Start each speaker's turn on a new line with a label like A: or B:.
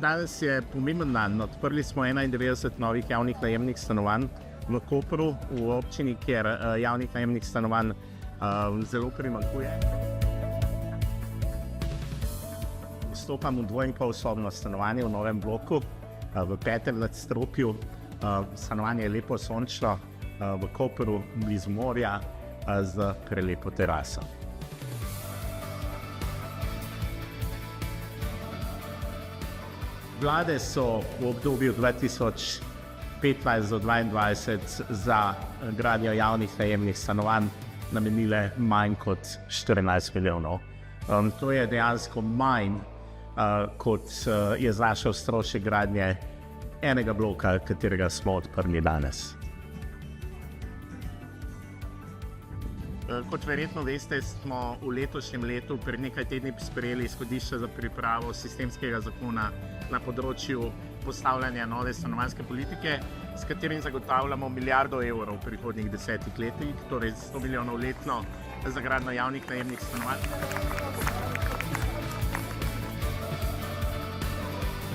A: Danes je pomemben dan. Odprli smo 91 novih javnih najemnih stanovanj v Kopru, v občini, kjer javnih najemnih stanovanj zelo primanjkuje. Vstopam v dvoinpolsobno stanovanje v novem bloku, v 5. nadstropju. Stanovanje je lepo sončno, v Kopru, blizu morja, z prelepo teraso. Vlade so v obdobju 2015 do 2022 za gradnjo javnih najemnih stanovanj namenile manj kot 14 milijonov. To je dejansko manj, kot je znašal strošek gradnje enega bloka, katerega smo odprli danes. Kot verjetno veste, smo v letošnjem letu pred nekaj tedni sprejeli izhodišča za pripravo sistemskega zakona na področju postavljanja nove stanovanjske politike, s katerim zagotavljamo milijardo evrov v prihodnjih 10 letih, torej 100 milijonov letno za gradnjo javnih najemnih stanovanj.